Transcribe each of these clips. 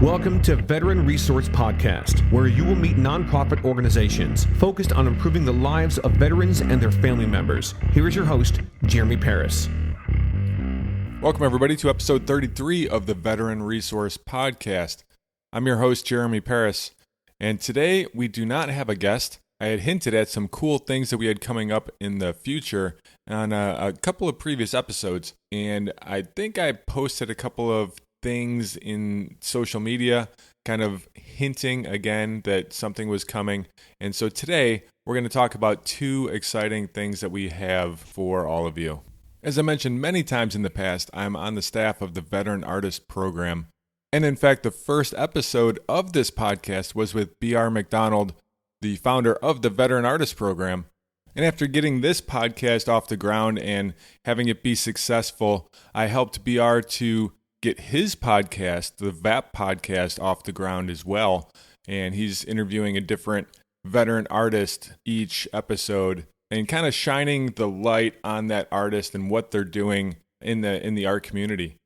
Welcome to Veteran Resource Podcast, where you will meet nonprofit organizations focused on improving the lives of veterans and their family members. Here is your host, Jeremy Paris. Welcome, everybody, to episode 33 of the Veteran Resource Podcast. I'm your host, Jeremy Paris, and today we do not have a guest. I had hinted at some cool things that we had coming up in the future on a couple of previous episodes, and I think I posted a couple of things in social media kind of hinting again that something was coming. And so today we're going to talk about two exciting things that we have for all of you. As I mentioned many times in the past, I'm on the staff of the Veteran Artist Program. And in fact, the first episode of this podcast was with B.R. McDonald, the founder of the Veteran Artist Program. And after getting this podcast off the ground and having it be successful, I helped BR to get his podcast, the VAP podcast, off the ground as well. And he's interviewing a different veteran artist each episode and kind of shining the light on that artist and what they're doing in the art community.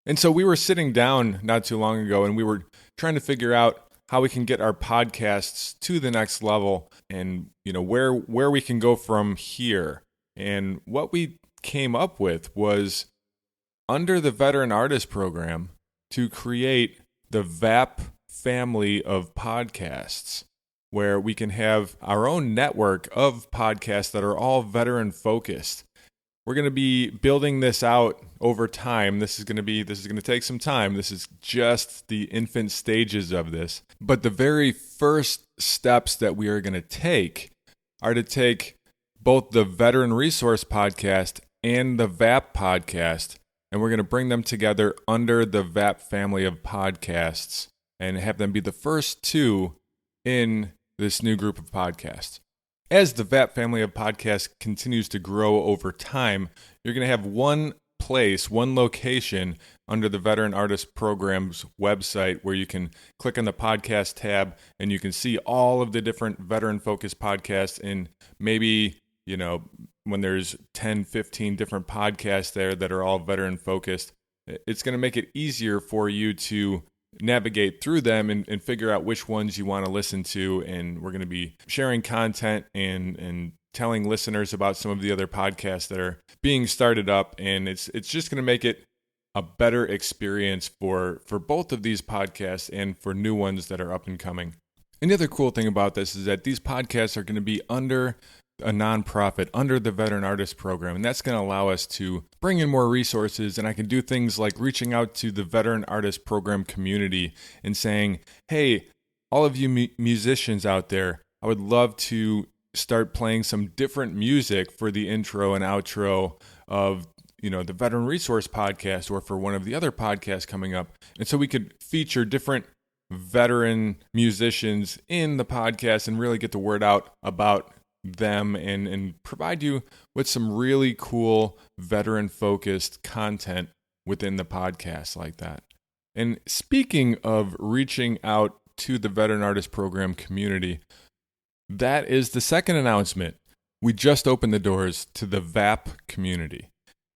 And so we were sitting down not too long ago and we were trying to figure out how we can get our podcasts to the next level and, where we can go from here. And what we came up with was, under the Veteran Artist Program, to create the VAP family of podcasts, where we can have our own network of podcasts that are all veteran focused. We're going to be building this out over time. This is going to take some time. This is just the infant stages of this. But the very first steps that we are going to take are to take both the Veteran Resource Podcast and the VAP podcast, and we're going to bring them together under the VAP family of podcasts and have them be the first two in this new group of podcasts. As the VAP family of podcasts continues to grow over time, you're going to have one place, one location under the Veteran Artist Program's website where you can click on the podcast tab and you can see all of the different veteran-focused podcasts, and maybe, when there's 10, 15 different podcasts there that are all veteran focused, it's going to make it easier for you to navigate through them and figure out which ones you want to listen to. And we're going to be sharing content and telling listeners about some of the other podcasts that are being started up. And it's just going to make it a better experience for both of these podcasts and for new ones that are up and coming. And the other cool thing about this is that these podcasts are going to be under a nonprofit, under the Veteran Artist Program, and that's going to allow us to bring in more resources, and I can do things like reaching out to the Veteran Artist Program community and saying, hey, all of you musicians out there, I would love to start playing some different music for the intro and outro of the Veteran Resource Podcast or for one of the other podcasts coming up. And so we could feature different veteran musicians in the podcast and really get the word out about them and provide you with some really cool veteran-focused content within the podcast like that. And speaking of reaching out to the Veteran Artist Program community, that is the second announcement. We just opened the doors to the VAP community.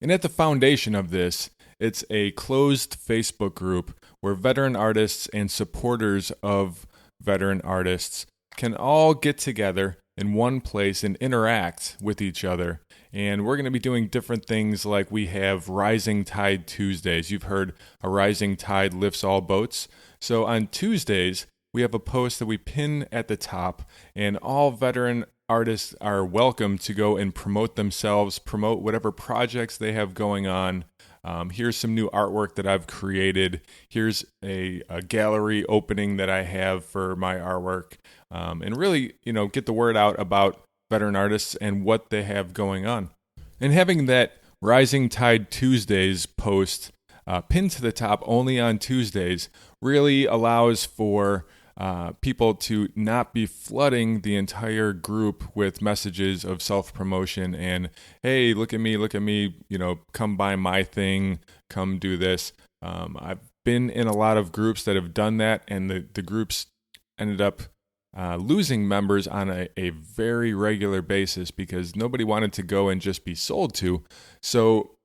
And at the foundation of this, it's a closed Facebook group where veteran artists and supporters of veteran artists can all get together in one place and interact with each other. And we're going to be doing different things like we have Rising Tide Tuesdays. You've heard a rising tide lifts all boats. So on Tuesdays, we have a post that we pin at the top, and all veteran artists are welcome to go and promote themselves, promote whatever projects they have going on. Here's some new artwork that I've created. Here's a gallery opening that I have for my artwork. And really, get the word out about veteran artists and what they have going on. And having that Rising Tide Tuesdays post pinned to the top only on Tuesdays really allows for people to not be flooding the entire group with messages of self-promotion and, hey, look at me, come buy my thing, come do this. I've been in a lot of groups that have done that, and the groups ended up losing members on a very regular basis because nobody wanted to go and just be sold to. So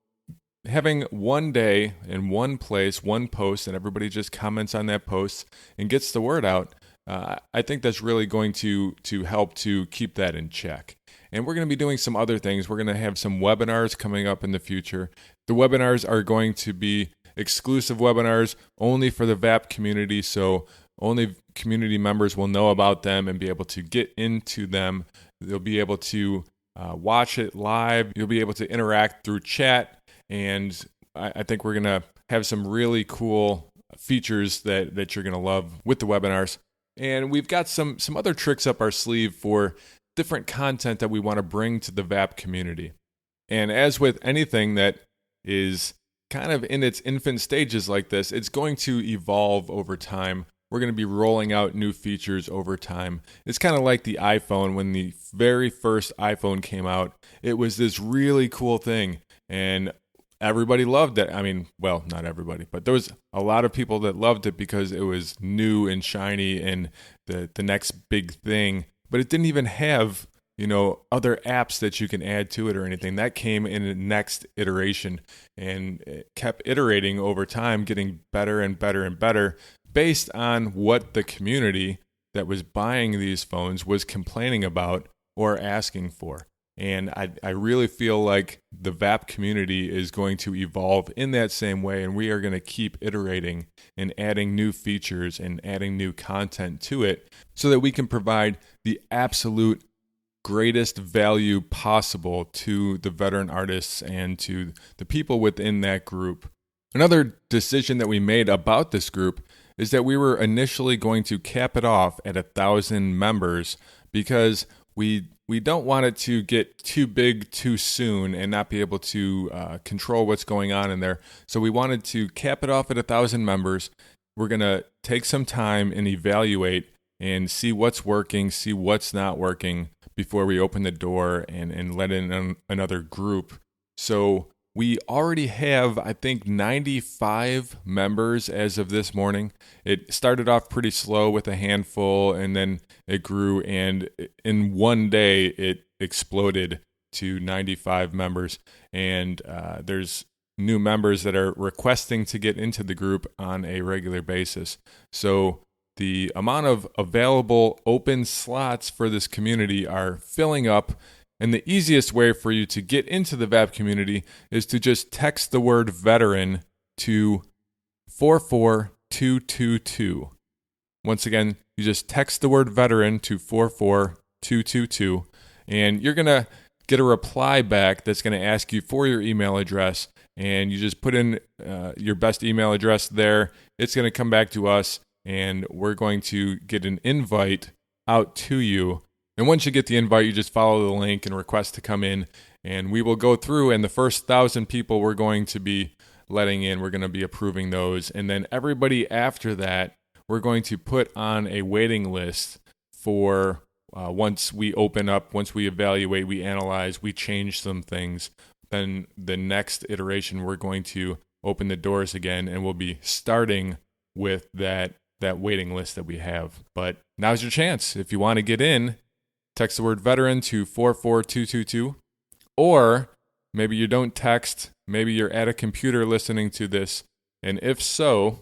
having one day in one place, one post, and everybody just comments on that post and gets the word out, I think that's really going to help to keep that in check. And we're going to be doing some other things. We're going to have some webinars coming up in the future. The webinars are going to be exclusive webinars only for the VAP community, so only community members will know about them and be able to get into them. They'll be able to watch it live. You'll be able to interact through chat, and I think we're going to have some really cool features that you're going to love with the webinars. And we've got some other tricks up our sleeve for different content that we want to bring to the VAP community. And as with anything that is kind of in its infant stages like this, it's going to evolve over time. We're going to be rolling out new features over time. It's kind of like the iPhone. When the very first iPhone came out, it was this really cool thing, and everybody loved it. I mean, well, not everybody, but there was a lot of people that loved it because it was new and shiny and the next big thing. But it didn't even have, other apps that you can add to it or anything. That came in the next iteration, and it kept iterating over time, getting better and better and better based on what the community that was buying these phones was complaining about or asking for. And I really feel like the VAP community is going to evolve in that same way, and we are going to keep iterating and adding new features and adding new content to it so that we can provide the absolute greatest value possible to the veteran artists and to the people within that group. Another decision that we made about this group is that we were initially going to cap it off at 1,000 members because we don't want it to get too big too soon and not be able to control what's going on in there. So we wanted to cap it off at 1,000 members. We're going to take some time and evaluate and see what's working, see what's not working before we open the door and let in another group. So we already have, I think, 95 members as of this morning. It started off pretty slow with a handful, and then it grew, and in one day, it exploded to 95 members. And there's new members that are requesting to get into the group on a regular basis. So the amount of available open slots for this community are filling up. And the easiest way for you to get into the VAP community is to just text the word veteran to 44222. Once again, you just text the word veteran to 44222, and you're going to get a reply back that's going to ask you for your email address, and you just put in your best email address there. It's going to come back to us, and we're going to get an invite out to you. And once you get the invite, you just follow the link and request to come in, and we will go through, and the first 1,000 people we're going to be letting in, we're going to be approving those. And then everybody after that, we're going to put on a waiting list for once we open up, once we evaluate, we analyze, we change some things, then the next iteration, we're going to open the doors again, and we'll be starting with that waiting list that we have. But now's your chance. If you want to get in, text the word veteran to 44222, or maybe you don't text, maybe you're at a computer listening to this, and if so,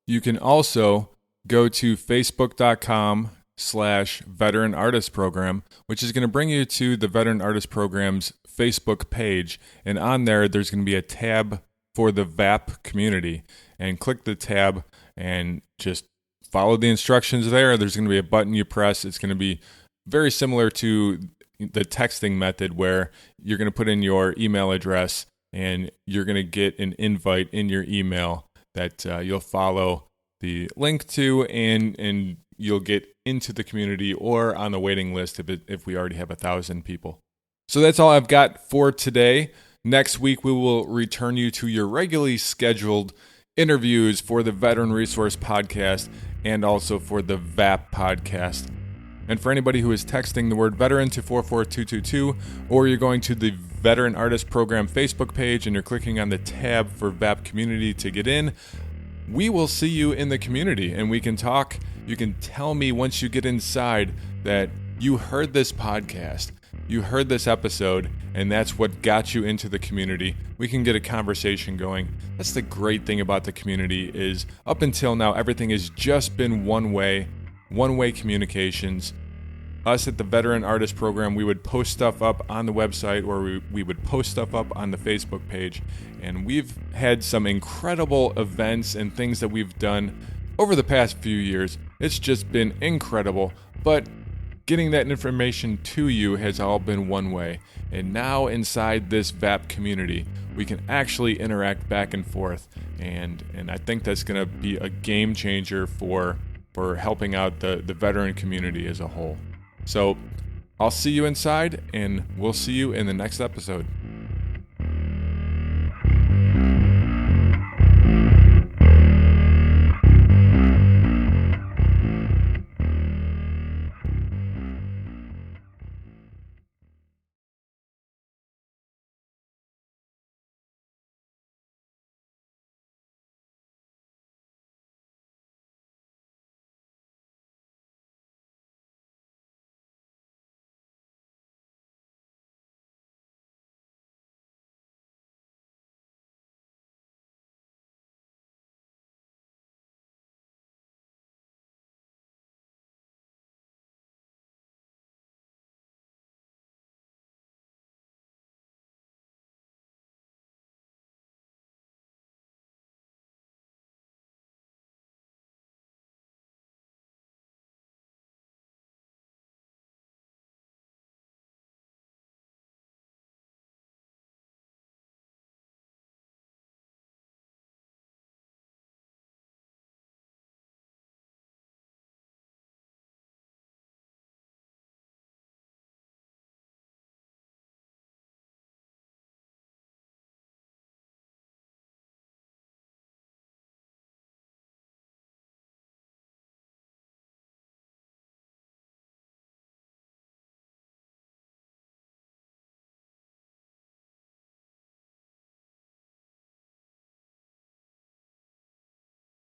you can also go to facebook.com/Veteran Artist Program, which is going to bring you to the Veteran Artist Program's Facebook page, and on there, there's going to be a tab for the VAP community, and click the tab and just follow the instructions there. There's going to be a button you press. It's going to be very similar to the texting method where you're going to put in your email address and you're going to get an invite in your email that you'll follow the link to, and you'll get into the community or on the waiting list if we already have 1,000 people. So that's all I've got for today. Next week, we will return you to your regularly scheduled interviews for the Veteran Resource Podcast and also for the VAP Podcast. And for anybody who is texting the word veteran to 44222, or you're going to the Veteran Artist Program Facebook page and you're clicking on the tab for VAP Community to get in, we will see you in the community and we can talk. You can tell me once you get inside that you heard this podcast you heard this episode and that's what got you into the community, we can get a conversation going. That's the great thing about the community is up until now, everything has just been one-way communications. Us at the Veteran Artist Program, we would post stuff up on the website or we would post stuff up on the Facebook page. And we've had some incredible events and things that we've done over the past few years. It's just been incredible. But getting that information to you has all been one way. And now inside this VAP community, we can actually interact back and forth. And I think that's going to be a game changer for helping out the veteran community as a whole. So I'll see you inside, and we'll see you in the next episode.